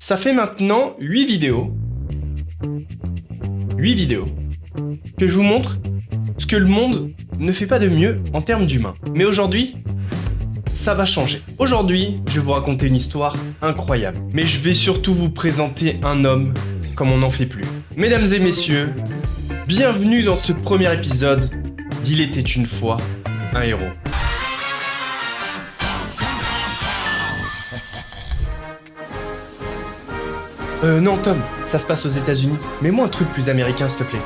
Ça fait maintenant 8 vidéos que je vous montre ce que le monde ne fait pas de mieux en termes d'humains. Mais aujourd'hui, ça va changer. Aujourd'hui, je vais vous raconter une histoire incroyable. Mais je vais surtout vous présenter un homme comme on n'en fait plus. Mesdames et messieurs, bienvenue dans ce premier épisode d'Il était une fois un héros. Non Tom, ça se passe aux États-Unis. Mets-moi un truc plus américain s'il te plaît.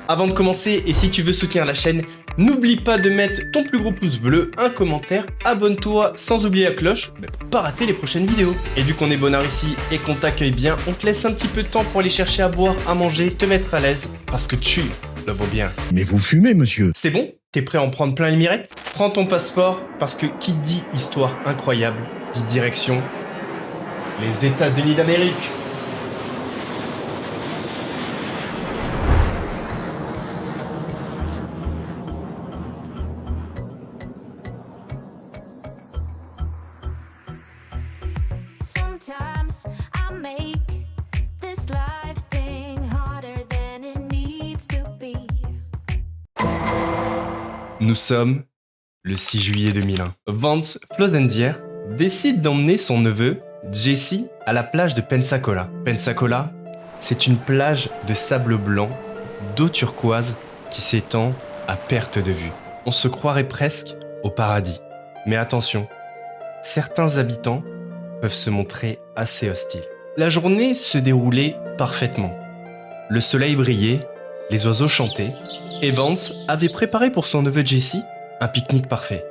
Avant de commencer, et si tu veux soutenir la chaîne, n'oublie pas de mettre ton plus gros pouce bleu, un commentaire, abonne-toi sans oublier la cloche pour pas rater les prochaines vidéos. Et vu qu'on est bonheur ici et qu'on t'accueille bien, on te laisse un petit peu de temps pour aller chercher à boire, à manger, te mettre à l'aise, parce que tu le vaux bien. Mais vous fumez, monsieur. C'est bon? T'es prêt à en prendre plein les mirettes? Prends ton passeport, parce que qui dit histoire incroyable, dit direction les États-Unis d'Amérique. Sometimes I make this life thing harder than it needs to be. Nous sommes le 6 juillet 2001. Vance Plosenzier décide d'emmener son neveu, Jesse, à la plage de Pensacola. Pensacola, c'est une plage de sable blanc, d'eau turquoise qui s'étend à perte de vue. On se croirait presque au paradis. Mais attention, certains habitants peuvent se montrer assez hostiles. La journée se déroulait parfaitement. Le soleil brillait, les oiseaux chantaient, et Vance avait préparé pour son neveu Jesse un pique-nique parfait.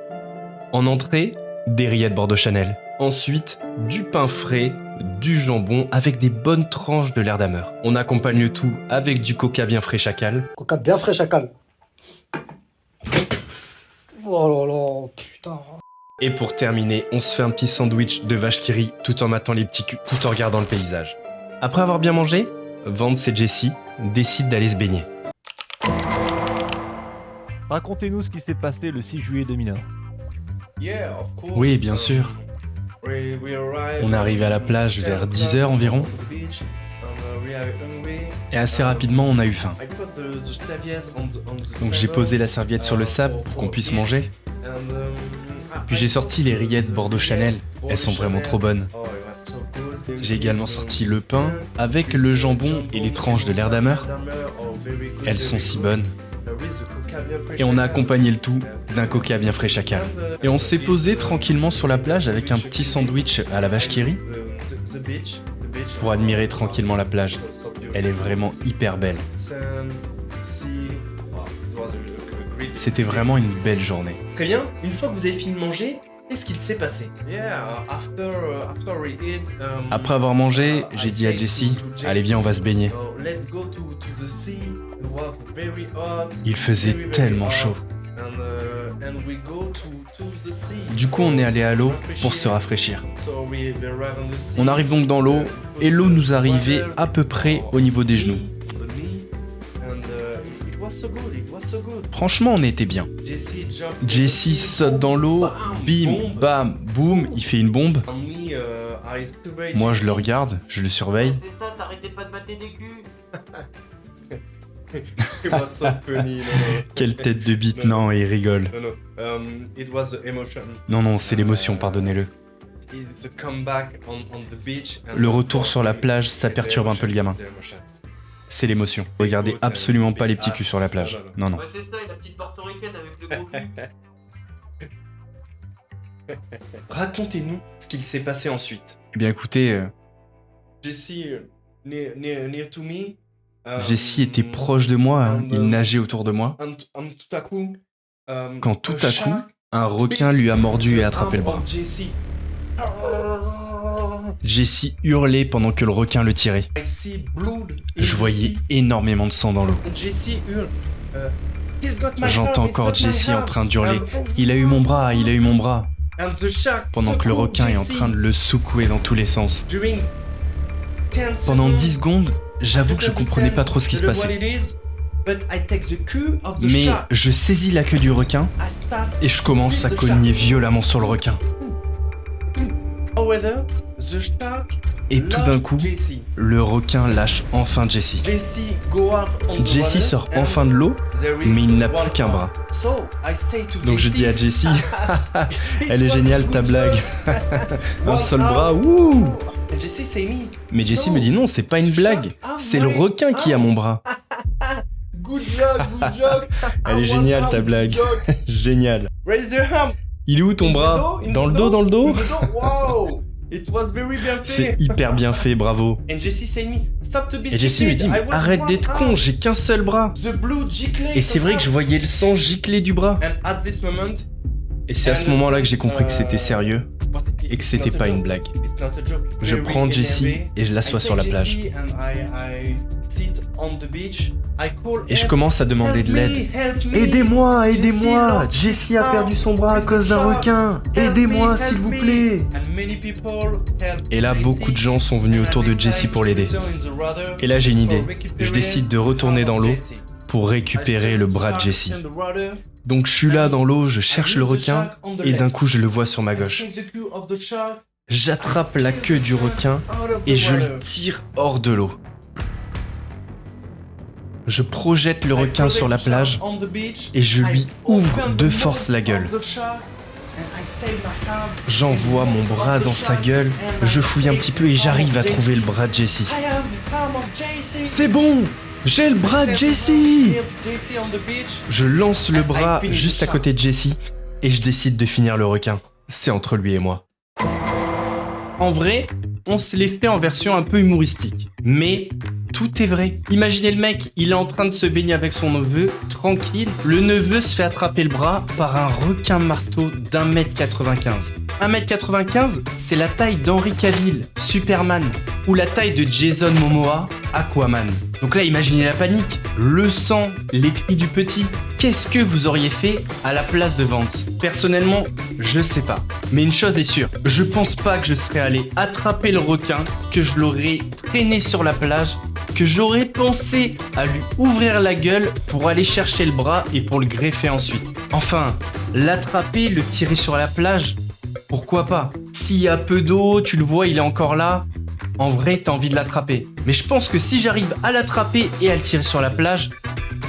En entrée, des rillettes Bordeaux Chanel. Ensuite, du pain frais, du jambon avec des bonnes tranches de l'air d'ameur. On accompagne le tout avec du coca bien frais chacal. Coca bien frais chacal. Oh là là, putain. Et pour terminer, on se fait un petit sandwich de vache qui rit tout en matant les petits culs, tout en regardant le paysage. Après avoir bien mangé, Vance et Jesse décident d'aller se baigner. Racontez-nous ce qui s'est passé le 6 juillet 2001. Oui, bien sûr. On est arrivé à la plage vers 10h environ. Et assez rapidement, on a eu faim. Donc j'ai posé la serviette sur le sable pour qu'on puisse manger. Puis j'ai sorti les rillettes Bordeaux Chanel. Elles sont vraiment trop bonnes. J'ai également sorti le pain avec le jambon et les tranches de l'air d'ameur. Elles sont si bonnes. Et on a accompagné le tout d'un coca bien frais chacal. Et on s'est posé tranquillement sur la plage avec un petit sandwich à la vache qui rit pour admirer tranquillement la plage. Elle est vraiment hyper belle. C'était vraiment une belle journée. Très bien, une fois que vous avez fini de manger, qu'est-ce qu'il s'est passé? Après avoir mangé, j'ai dit à Jesse, allez viens on va se baigner. Il faisait tellement chaud. Du coup on est allé à l'eau pour se rafraîchir. On arrive donc dans l'eau et l'eau nous arrivait à peu près au niveau des genoux. Franchement on était bien. Jesse saute dans l'eau, bim, bam, boum, il fait une bombe. Moi je le regarde, je le surveille. C'est ça, t'arrêtais pas de battre des culs. Quelle tête de bite, non, il rigole. Non, c'est l'émotion, pardonnez-le. Le retour sur la plage, ça perturbe un peu le gamin. C'est l'émotion. Regardez absolument pas les petits culs sur la plage. Non. Ouais, c'est ça, la petite portoricaine avec le gros cul. Racontez-nous ce qu'il s'est passé ensuite. Eh bien écoutez, Jesse était proche de moi, il nageait autour de moi. Quand tout à coup, un requin lui a mordu et attrapé le bras. Jesse hurlait pendant que le requin le tirait. Je voyais énormément de sang dans l'eau. J'entends encore Jesse en train d'hurler. Il a eu mon bras. Pendant que le requin est en train de le secouer dans tous les sens. Pendant 10 secondes, j'avoue que je comprenais pas trop ce qui se passait. Mais je saisis la queue du requin et je commence à cogner violemment sur le requin. Et tout d'un coup, le requin lâche enfin Jesse. Jesse sort enfin de l'eau, mais il n'a plus qu'un bras. Donc je dis à Jesse, elle est géniale ta blague. Un seul bras, ouh. Mais Jesse me dit non, c'est pas une blague, c'est le requin qui a mon bras. Elle est géniale ta blague. Génial. Il est où ton bras? Dans le dos, dans le dos? C'est hyper bien fait, bravo. Et Jesse me dit, mais arrête d'être con, j'ai qu'un seul bras. Et c'est vrai que je voyais le sang gicler du bras. Et c'est à ce moment-là que j'ai compris que c'était sérieux et que c'était pas une blague. Je prends Jesse et je l'assois sur la plage. Et je commence à demander de l'aide. Aidez-moi, aidez-moi! Jesse a perdu son bras à cause d'un requin! Aidez-moi, s'il vous plaît! Et là, beaucoup de gens sont venus autour de Jesse pour l'aider. Et là, j'ai une idée. Je décide de retourner dans l'eau pour récupérer le bras de Jesse. Donc je suis là dans l'eau, je cherche le requin, et d'un coup, je le vois sur ma gauche. J'attrape la queue du requin et je le tire hors de l'eau. Je projette le requin sur la plage et je lui ouvre de force la gueule. J'envoie mon bras dans sa gueule, je fouille un petit peu et j'arrive à trouver le bras de Jesse. C'est bon! J'ai le bras de Jesse! Je lance le bras juste à côté de Jesse et je décide de finir le requin. C'est entre lui et moi. En vrai, on se l'est fait en version un peu humoristique. Mais tout est vrai. Imaginez le mec, il est en train de se baigner avec son neveu, tranquille. Le neveu se fait attraper le bras par un requin marteau d'1m95. 1m95, c'est la taille d'Henry Cavill, Superman, ou la taille de Jason Momoa, Aquaman. Donc là, imaginez la panique, le sang, les cris du petit. Qu'est-ce que vous auriez fait à la place de Vance? Personnellement, je sais pas. Mais une chose est sûre, je pense pas que je serais allé attraper le requin, que je l'aurais traîné sur la plage, que j'aurais pensé à lui ouvrir la gueule pour aller chercher le bras et pour le greffer ensuite. Enfin, l'attraper, le tirer sur la plage, pourquoi pas? S'il y a peu d'eau, tu le vois, il est encore là. En vrai, t'as envie de l'attraper. Mais je pense que si j'arrive à l'attraper et à le tirer sur la plage,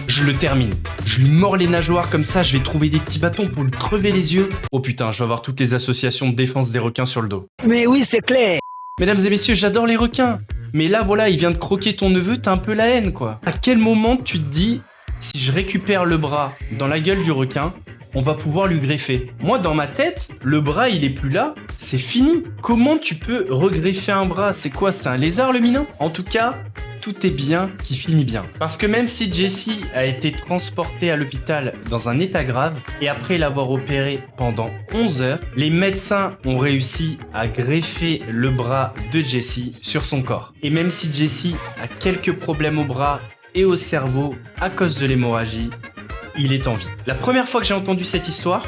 je le termine. Je lui mords les nageoires comme ça, je vais trouver des petits bâtons pour lui crever les yeux. Oh putain, je vais avoir toutes les associations de défense des requins sur le dos. Mais oui, c'est clair. Mesdames et messieurs, j'adore les requins. Mais là, voilà, il vient de croquer ton neveu, t'as un peu la haine, quoi. À quel moment tu te dis, si je récupère le bras dans la gueule du requin, on va pouvoir lui greffer? Moi, dans ma tête, le bras, il est plus là, c'est fini. Comment tu peux regreffer un bras? C'est quoi? C'est un lézard, le minin? En tout cas, tout est bien qui finit bien. Parce que même si Jesse a été transporté à l'hôpital dans un état grave, et après l'avoir opéré pendant 11 heures, les médecins ont réussi à greffer le bras de Jesse sur son corps. Et même si Jesse a quelques problèmes au bras et au cerveau à cause de l'hémorragie, il est en vie. La première fois que j'ai entendu cette histoire,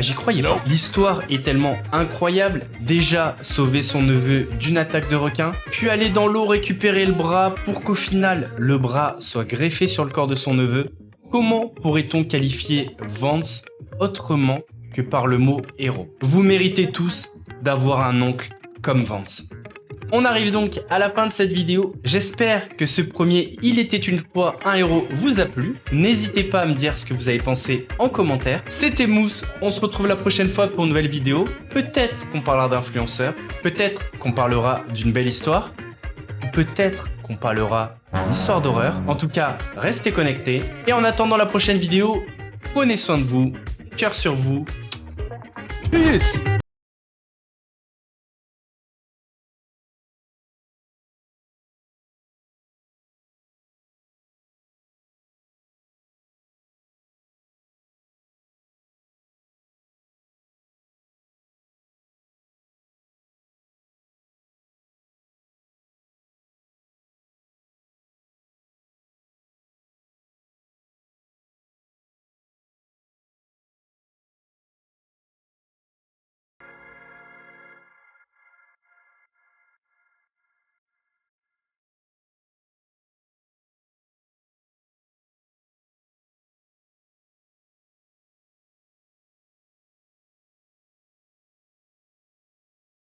j'y croyais pas. L'histoire est tellement incroyable. Déjà, sauver son neveu d'une attaque de requin, puis aller dans l'eau récupérer le bras pour qu'au final, le bras soit greffé sur le corps de son neveu. Comment pourrait-on qualifier Vance autrement que par le mot héros? Vous méritez tous d'avoir un oncle comme Vance. On arrive donc à la fin de cette vidéo. J'espère que ce premier Il était une fois un héros vous a plu. N'hésitez pas à me dire ce que vous avez pensé en commentaire. C'était Mousse, on se retrouve la prochaine fois pour une nouvelle vidéo. Peut-être qu'on parlera d'influenceurs, peut-être qu'on parlera d'une belle histoire, peut-être qu'on parlera d'une histoire d'horreur. En tout cas, restez connectés. Et en attendant la prochaine vidéo, prenez soin de vous, cœur sur vous. Peace!